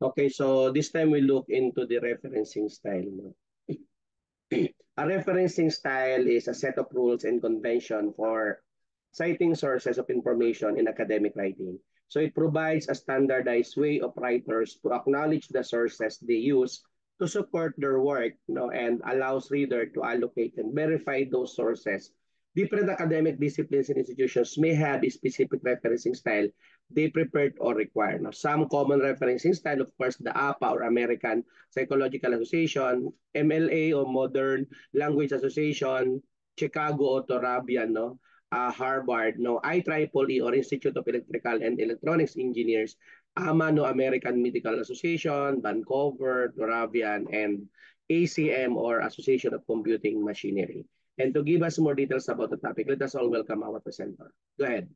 Okay, so this time we look into the referencing style. A referencing style is a set of rules and convention for citing sources of information in academic writing. So it provides a standardized way of writers to acknowledge the sources they use to support their work, and allows reader to allocate and verify those sources. Different academic disciplines and institutions may have a specific referencing style they prepared or require. Now, some common referencing style, of course, the APA or American Psychological Association, MLA or Modern Language Association, Chicago o Torabian, Harvard, IEEE or Institute of Electrical and Electronics Engineers, AMA, American Medical Association, Vancouver, Torabian, and ACM or Association of Computing Machinery. And to give us more details about the topic, let us all welcome our presenter. Go ahead.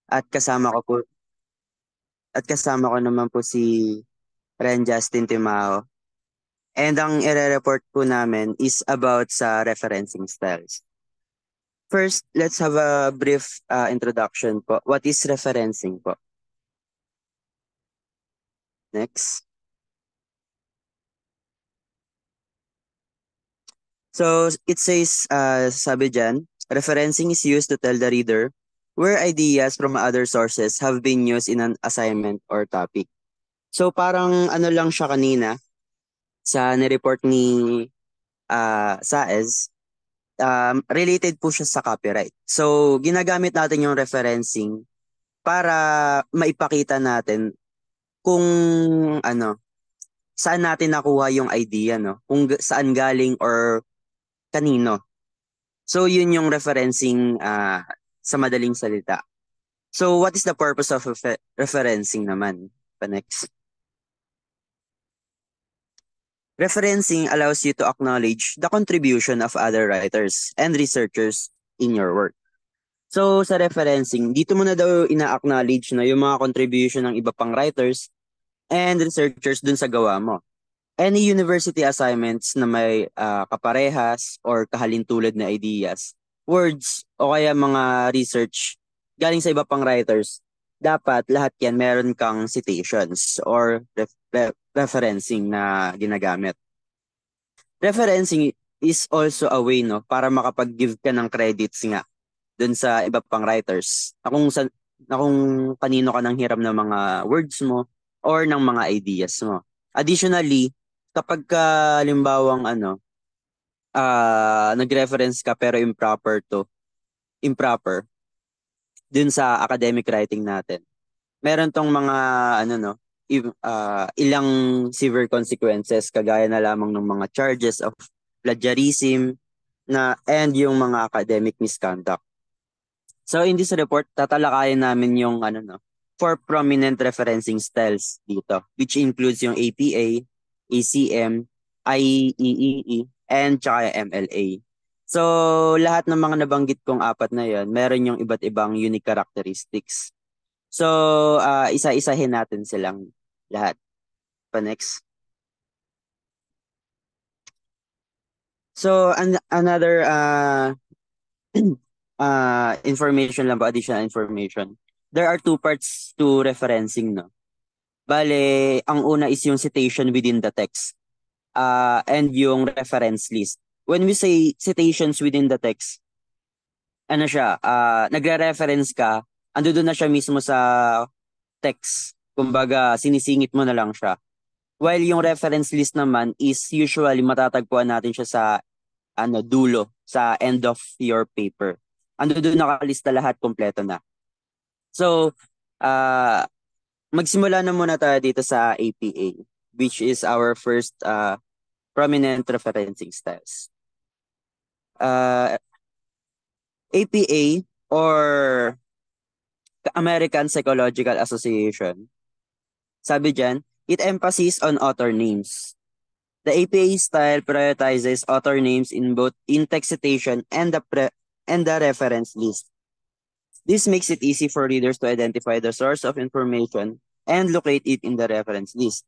At kasama ko po at kasama ko naman po si Ren Justin Timao. And ang ire-report po namin is about sa referencing styles. First, let's have a brief introduction po. What is referencing po? Next. So it says, sabi dyan, referencing is used to tell the reader where ideas from other sources have been used in an assignment or topic. So parang ano lang siya kanina sa nireport ni Saez, related po siya sa copyright. So ginagamit natin yung referencing para maipakita natin kung ano, saan natin nakuha yung idea, no? Kung saan galing or kanino. So yun yung referencing sa madaling salita. So what is the purpose of referencing naman? Next. Referencing allows you to acknowledge the contribution of other writers and researchers in your work. So sa referencing, dito mo na daw ina-acknowledge na yung mga contribution ng iba pang writers and researchers dun sa gawa mo. Any university assignments na may kaparehas or kahalintulad na ideas, words o kaya mga research galing sa iba pang writers, dapat lahat yan meron kang citations or referencing na ginagamit. Referencing is also a way, no, para makapag-give ka ng credits nga dun sa iba pang writers na kung kanino ka nang hiram ng mga words mo or ng mga ideas mo. Additionally, kapag halimbawang nag-reference ka pero improper dun sa academic writing natin, meron tong mga ilang severe consequences kagaya na lamang ng mga charges of plagiarism and yung mga academic misconduct. So in this report, tatalakayin namin yung four prominent referencing styles dito, which includes yung APA, ACM, IEEE, and tsaka MLA. So lahat ng mga nabanggit kong apat na yon, meron yung iba't ibang unique characteristics. So isa-isahin natin silang lahat. Next. So another information lang ba, additional information. There are two parts to referencing, no? Bale, ang una is yung citation within the text and yung reference list. When we say citations within the text, nagre-reference ka, ando doon na siya mismo sa text. Kumbaga, sinisingit mo na lang siya. While yung reference list naman is usually matatagpuan natin siya sa dulo sa end of your paper. Doon nakalista lahat, kompleto na. So, magsimula na muna tayo dito sa APA, which is our first prominent referencing styles. APA or American Psychological Association, sabi dyan, it emphasizes on author names. The APA style prioritizes author names in both in-text citation and the reference list. This makes it easy for readers to identify the source of information and locate it in the reference list.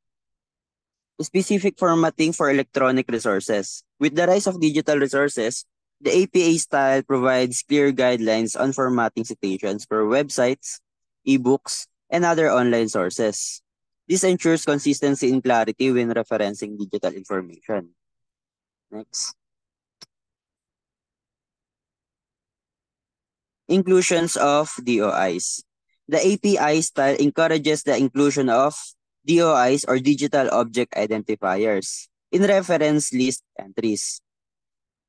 Specific formatting for electronic resources. With the rise of digital resources, the APA style provides clear guidelines on formatting citations for websites, ebooks, and other online sources. This ensures consistency and clarity when referencing digital information. Next. Inclusions of DOIs. The API style encourages the inclusion of DOIs or digital object identifiers in reference list entries.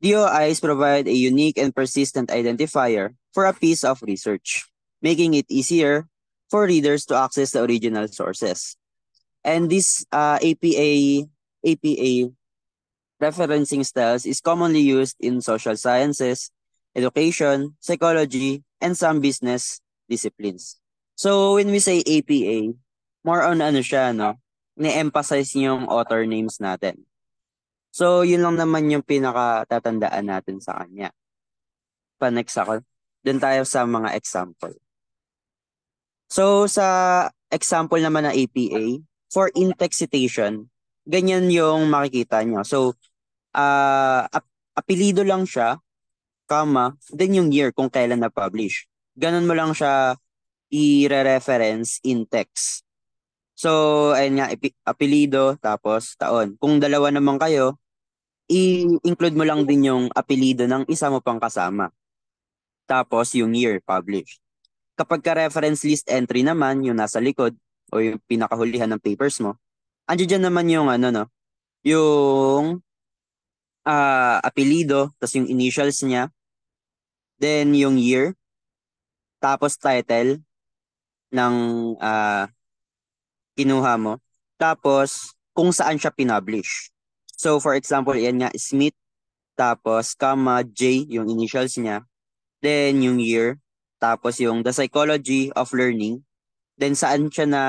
DOIs provide a unique and persistent identifier for a piece of research, making it easier for readers to access the original sources. And this APA referencing styles is commonly used in social sciences, education, psychology, and some business disciplines. So when we say APA, more on siya, no? Ni-emphasize yung author names natin. So yun lang naman yung pinaka-tatandaan natin sa kanya. Pa-next ako. Dun tayo sa mga example. So sa example naman ng APA, for in-text citation, ganyan yung makikita nyo. So, apelido lang siya, comma, then yung year kung kailan na-publish. Ganon mo lang siya i-reference in text. So, ayun nga, apelido, tapos taon. Kung dalawa naman kayo, i-include mo lang din yung apelido ng isa mo pang kasama. Tapos yung year published. Kapag ka-reference list entry naman, yung nasa likod, o yung pinakahulihan ng papers mo, andiyan dyan naman yung yung apelido, tapos yung initials niya, then yung year, tapos title ng kinuha mo, tapos kung saan siya pinublish. So for example, yan nga, Smith, tapos comma, J, yung initials niya, then yung year, tapos yung The Psychology of Learning, then saan siya na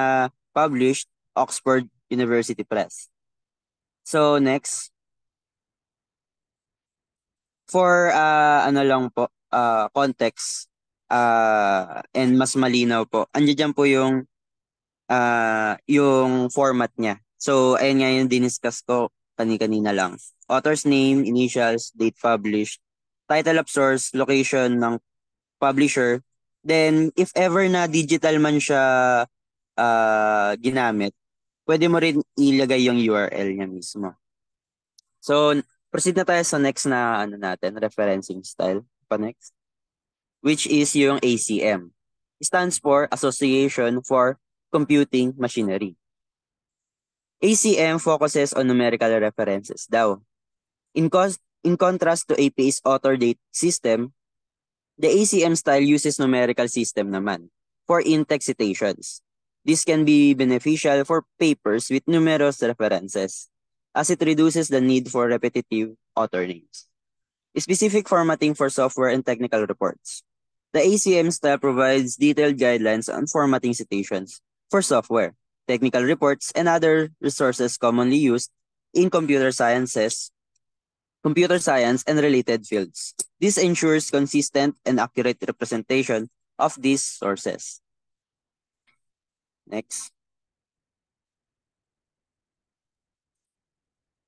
published, Oxford University Press. So next, for context and mas malinaw po, andiyan dyan po yung format niya. So ayun nga yung diniscuss ko kanina lang. Author's name, initials, date published, title of source, location ng publisher. Then, if ever na digital man siya ginamit, pwede mo rin ilagay yung URL niya mismo. So, proceed na tayo sa next na referencing style. Next. Which is yung ACM. Stands for Association for Computing Machinery. ACM focuses on numerical references daw. In contrast to APA's author date system, the ACM style uses numerical system naman for in-text citations. This can be beneficial for papers with numerous references as it reduces the need for repetitive author names. Specific formatting for software and technical reports. The ACM style provides detailed guidelines on formatting citations for software, technical reports, and other resources commonly used in computer science and related fields. This ensures consistent and accurate representation of these sources. Next.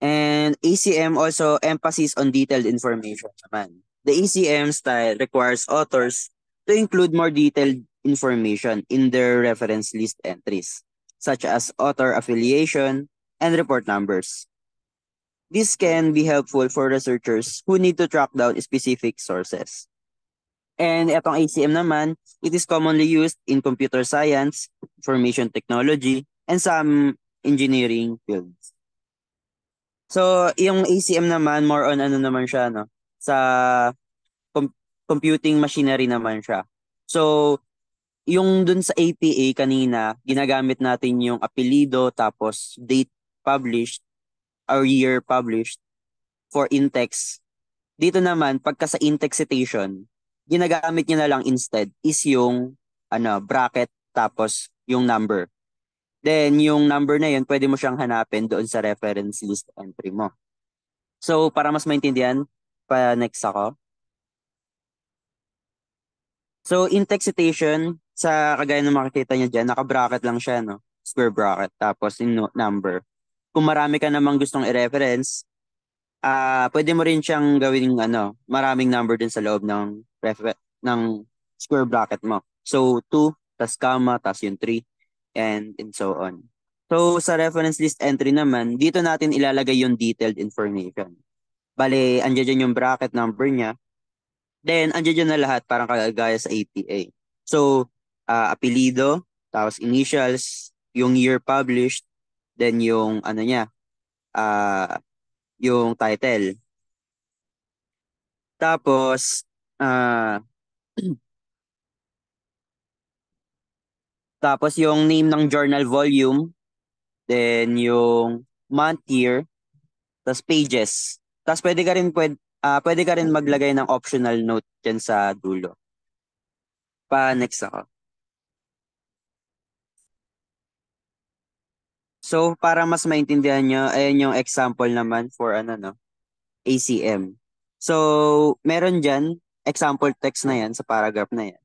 And ACM also emphasizes on detailed information naman. The ACM style requires authors to include more detailed information in their reference list entries, such as author affiliation and report numbers. This can be helpful for researchers who need to track down specific sources. And itong ACM naman, it is commonly used in computer science, information technology, and some engineering fields. So, yung ACM naman, more on ano naman siya, no? Sa com- computing machinery naman siya. So, yung dun sa APA kanina, ginagamit natin yung apelido tapos date published or year published for in-text. Dito naman, pagka sa in-text citation, ginagamit niya na lang instead is yung bracket tapos yung number. Then, yung number na yun, pwede mo siyang hanapin doon sa reference list entry mo. So, para mas maintindihan, pa next ako. So, in-text citation, sa kagaya ng makikita niyo dyan, naka-bracket lang siya, no? Square bracket, tapos yung number. Kung marami ka namang gustong i-reference, pwede mo rin siyang gawing maraming number din sa loob ng ng square bracket mo. So 2 tas comma tas yung 3 and so on. So sa reference list entry naman, dito natin ilalagay yung detailed information. Bale, andiyan dyan yung bracket number niya. Then andiyan dyan na lahat parang kagaya sa APA. So apelido, tapos initials, yung year published, then yung niya, ah yung title. Tapos, ah, tapos yung name ng journal volume, then yung month, year, tapos pages. Tapos pwede ka rin maglagay ng optional note dyan sa dulo. Next ako. So, para mas maintindihan nyo, ayan yung example naman for no, ACM. So, meron dyan, example text na yan sa paragraph na yan.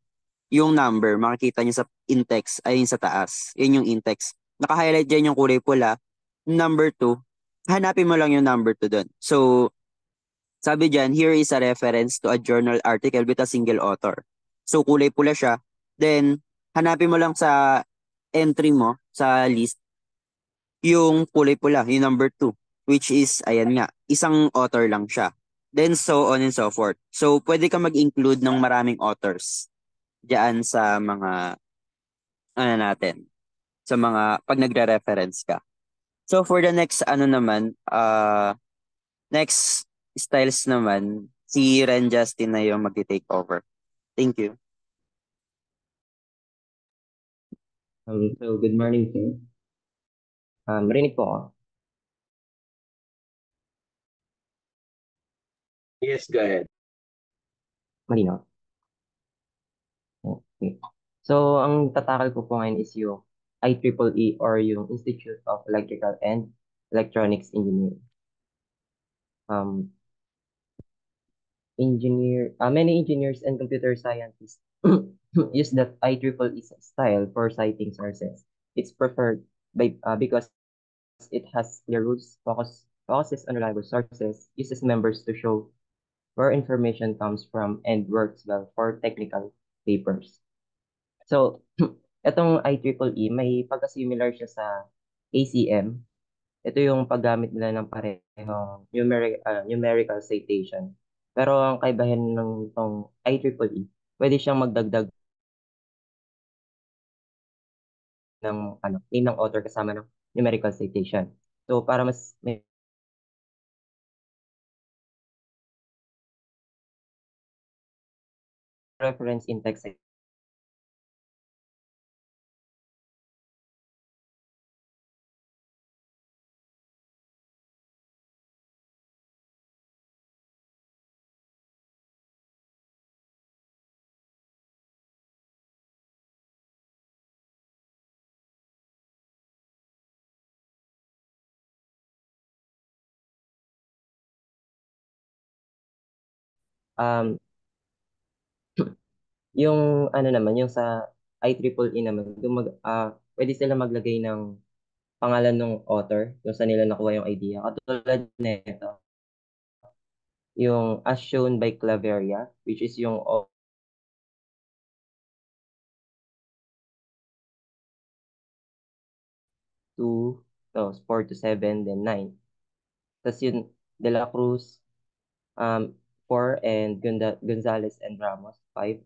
Yung number, makikita nyo sa in-text, ayun sa taas. Yun yung in-text. Naka-highlight dyan yung kulay pula. Number 2, hanapin mo lang yung number 2 doon. So, sabi dyan, here is a reference to a journal article with a single author. So, kulay pula siya. Then, hanapin mo lang sa entry mo, sa list, yung kulay pula, yung number 2, which is, ayan nga, isang author lang siya. Then, so on and so forth. So, pwede ka mag-include ng maraming authors diyan sa mga natin, sa mga pag nagre-reference ka. So for the next naman, next styles naman, si Ren Justin na yung mag-take over. Thank you. So good morning, sir. Marinig po ako. Yes, go ahead. Malinaw. Okay. So, ang tatakal ko po ngayon is yung IEEE or yung Institute of Electrical and Electronics Engineering. Um, Many engineers and computer scientists use that IEEE style for citing sources. It's preferred because it has clear rules, focuses on reliable sources, uses members to show where information comes from, and works well for technical papers. So, itong IEEE, may pagka-similar siya sa ACM. Ito yung paggamit nila ng parehong numerical citation. Pero ang kaibahan ng itong IEEE, pwede siyang magdagdag ng name ng author kasama ng numerical citation. So, para mas may reference in text. Um, yung naman, yung sa IEEE naman, pwede sila maglagay ng pangalan ng author kung saan nila nakuha yung idea. Katulad nito, yung as shown by Claveria, which is yung 2, tapos 4 to 7, then 9. Tapos yun, De La Cruz, 4, and Gonzalez and Ramos, 5.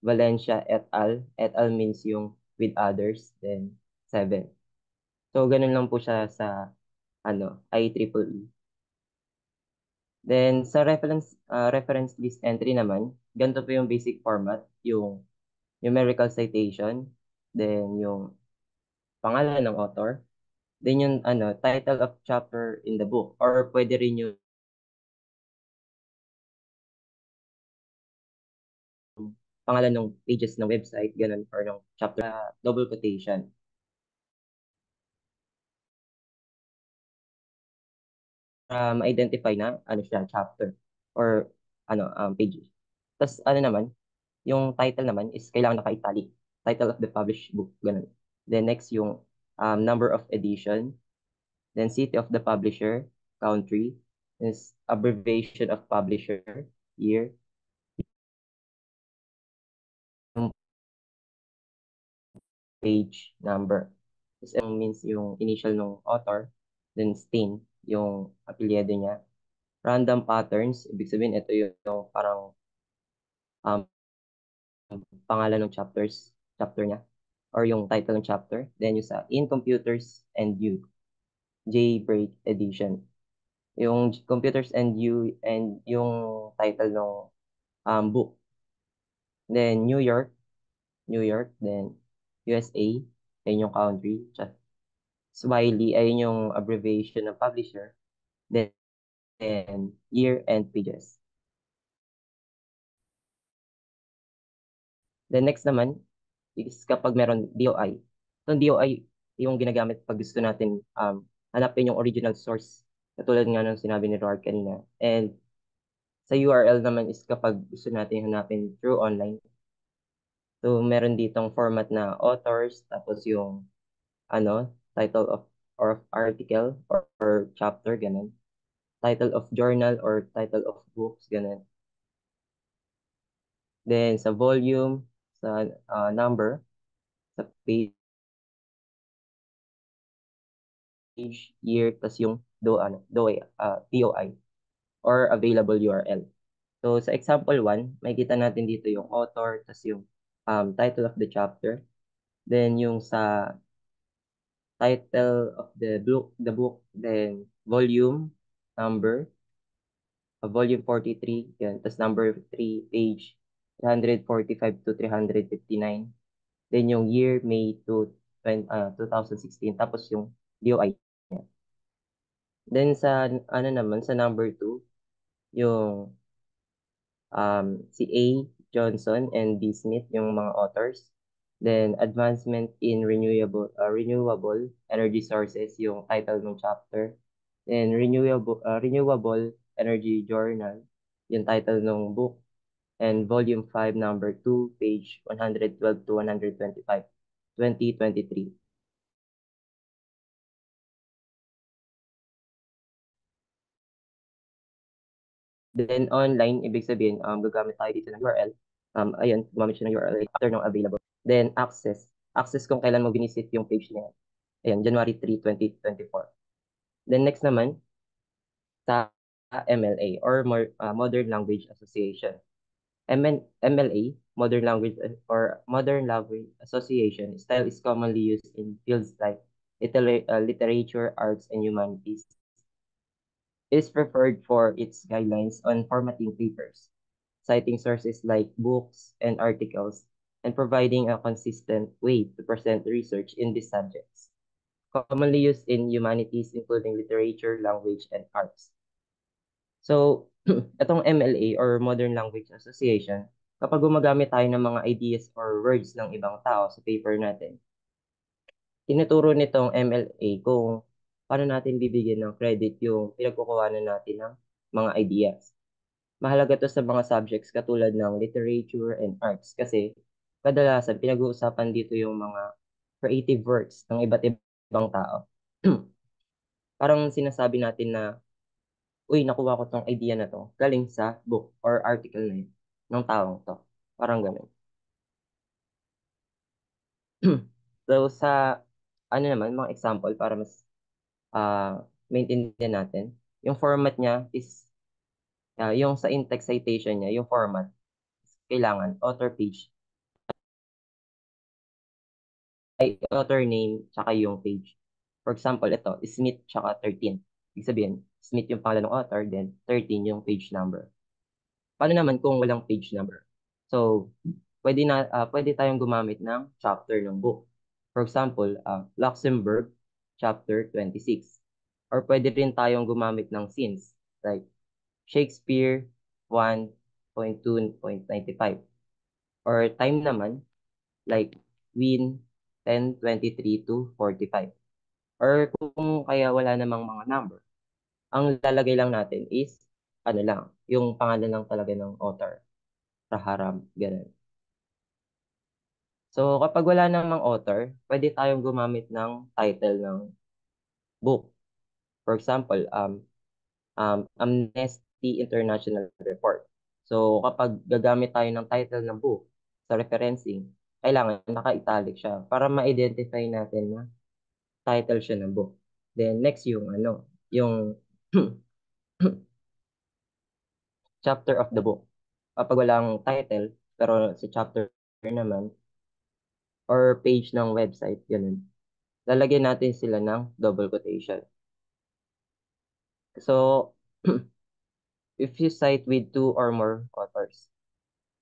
Valencia et al. Et al means yung with others, then 7. So, ganun lang po siya sa IEEE. Then sa reference list entry naman, ganito po yung basic format, yung numerical citation, then yung pangalan ng author, then yung title of chapter in the book, or pwede rin yung pangalan ng pages ng website, ganun, or ng chapter, double quotation. Ma-identify na ano siya, chapter or pages. Tapos naman, yung title naman is kailangan naka-italic. Title of the published book, ganun. Then next yung number of edition, then city of the publisher, country, is abbreviation of publisher, year, yung page number. Tapos means yung initial ng author, then stain, yung apelyido niya. Random patterns, ibig sabihin ito yung parang um, pangalan ng chapter niya, or yung title ng chapter. Then yung sa In Computers and You, Jailbreak Edition. Yung Computers and You and yung title ng book. Then then USA, ayun yung country. Wiley, ayun yung abbreviation ng publisher. Then year and pages. Then next naman is kapag meron DOI. So DOI yung ginagamit pag gusto natin hanapin yung original source. Katulad nga ng sinabi ni Rod kanina. And sa URL naman is kapag gusto natin hanapin through online. So meron ditong format na authors, tapos yung title of article or chapter, ganun. Title of journal or title of books, ganun. Then sa volume, sa number, sa page, year, tas yung DOI or available URL. So sa example 1, makikita natin dito yung author, tas yung title of the chapter. Then yung sa title of the book, then volume, number, volume 43, yan. Tas number 3, page 345 to 359. Then yung year, May 2016. Tapos yung DOI. Then sa naman, sa number 2, yung si A. Johnson and B. Smith, yung mga authors. Then advancement in renewable energy sources, yung title ng chapter. Then renewable energy journal, yung title ng book. And volume 5, number 2, page 112 to 125, 2023. Then online, ibig sabihin, gagamit tayo dito ng URL. Ayun, gumamit siya ng URL after ng available. Then access. Access kung kailan mo binisit yung page niya. Ayan, January 3, 2024. Then next naman, sa MLA or Modern Language Association. MLA, Modern Language or Modern Language Association style is commonly used in fields like literature, arts, and humanities. It is preferred for its guidelines on formatting papers, citing sources like books and articles, and providing a consistent way to present research in these subjects. Commonly used in humanities, including literature, language, and arts. So, itong MLA or Modern Language Association, kapag gumagamit tayo ng mga ideas or words ng ibang tao sa paper natin, tinuturo nitong MLA kung paano natin bibigyan ng credit yung pinagkukuhanan natin ng mga ideas. Mahalaga to sa mga subjects katulad ng literature and arts kasi kadalasan pinag-uusapan dito yung mga creative works ng iba't ibang tao. Parang sinasabi natin na, uy, nakuha ko tong idea na to galing sa book or article na yun ng taong to. Parang ganun. So sa naman, mga example para mas maintindihan natin. Yung format niya is, yung sa in-text citation niya, yung format, kailangan author page, ay author name, tsaka yung page. For example, ito, Smith tsaka 13. Ibig sabihin, Smith yung pangalan ng author, then 13 yung page number. Paano naman kung walang page number? So, pwede tayong gumamit ng chapter ng book. For example, Luxembourg, chapter 26. Or pwede rin tayong gumamit ng scenes, like Shakespeare 1.2.95. Or time naman, like Win 10:23 to 45. Or kung kaya wala namang mga number, ang lalagay lang natin is, ano lang, yung pangalan lang talaga ng author. Raharam, ganun. So, kapag wala namang author, pwede tayong gumamit ng title ng book. For example, Amnesty International Report. So, kapag gagamit tayo ng title ng book sa referencing, kailangan naka-italic siya para ma-identify natin na title siya ng book. Then, next yung chapter of the book. Kapag walang title, pero sa chapter naman, or page ng website, ganun. Lalagyan natin sila ng double quotation. So, if you cite with two or more authors.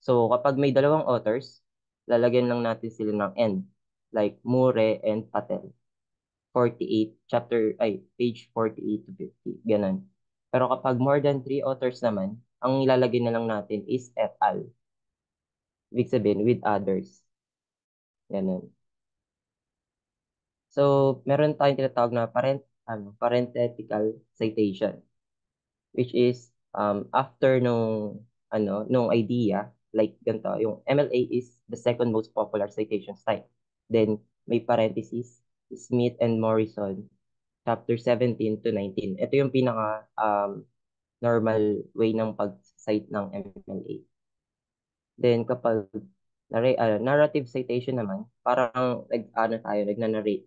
So, kapag may dalawang authors, lalagyan lang natin sila ng and, like Mure and Patel. 48, page 48 to 50, ganun. Pero kapag more than 3 authors naman, ang ilalagay na lang natin is et al. Ibig sabihin, with others. Ganun. So, meron tayong tinatawag na parenthetical citation, which is after nung idea, like ganito, yung MLA is the second most popular citation style. Then, may parenthesis, Smith and Morrison, chapter 17 to 19. Ito yung pinaka normal way ng pag-cite ng MLA. Then, kapag narrative citation naman, parang nagna-narrate.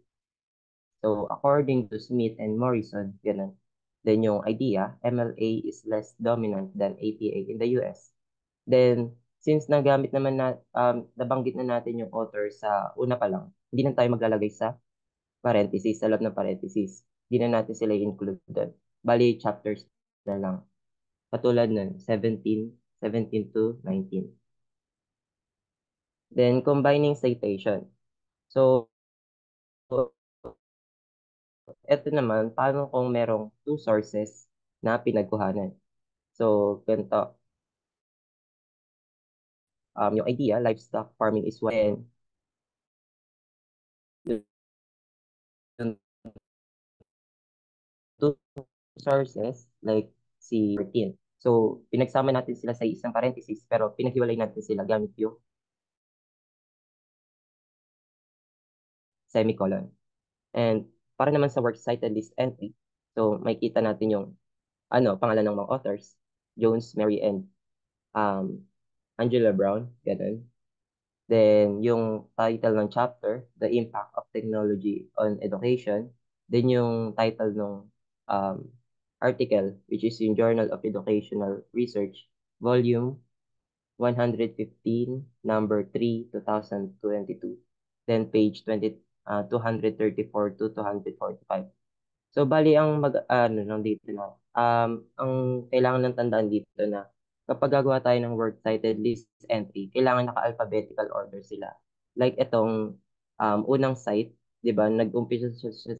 So, according to Smith and Morrison, ganun. Then, yung idea, MLA is less dominant than APA in the US. Then, since nabanggit na natin yung author sa una pa lang, hindi na tayo maglalagay sa parenthesis, sa loob ng parenthesis. Hindi na natin sila include doon. Bali, chapters na lang. Katulad nun, 17 to 19. Then, combining citation. So, eto naman, paano kung merong two sources na pinagkuhanan? So, ganito. Yung idea, livestock farming is one. Yung two sources, like si Martin. So, pinagsama natin sila sa isang parenthesis, pero pinaghiwalay natin sila gamit yung semicolon. And para naman sa works cited list entry, so makikita natin yung pangalan ng mga authors, Jones, Mary, and um, Angela Brown, ganun. Then, yung title ng chapter, The Impact of Technology on Education. Then, yung title ng um, article, which is in Journal of Educational Research, Volume 115, number 3, 2022. Then, page 234 to 245. So, bali dito na. Ang kailangan ng tandaan dito na kapag gagawa tayo ng works cited list entry, kailangan naka-alphabetical order sila. Like itong unang site, 'di ba? Nag-umpisa siya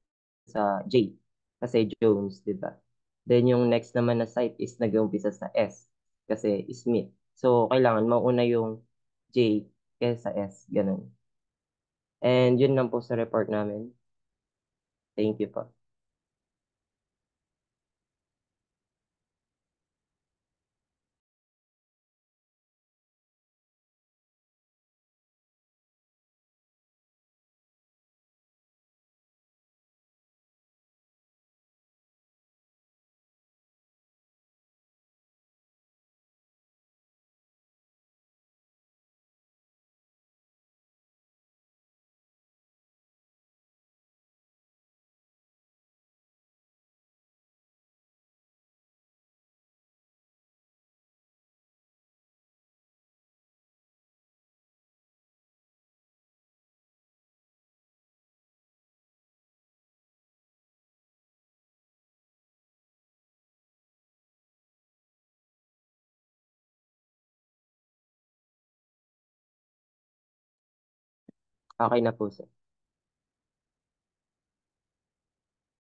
sa J kasi Jones, 'di ba? Then yung next naman na site is nag-umpisa sa S kasi Smith. So, kailangan mauna yung J kaysa S, ganun. And yun lang po sa report namin. Thank you po. Okay na po, sir.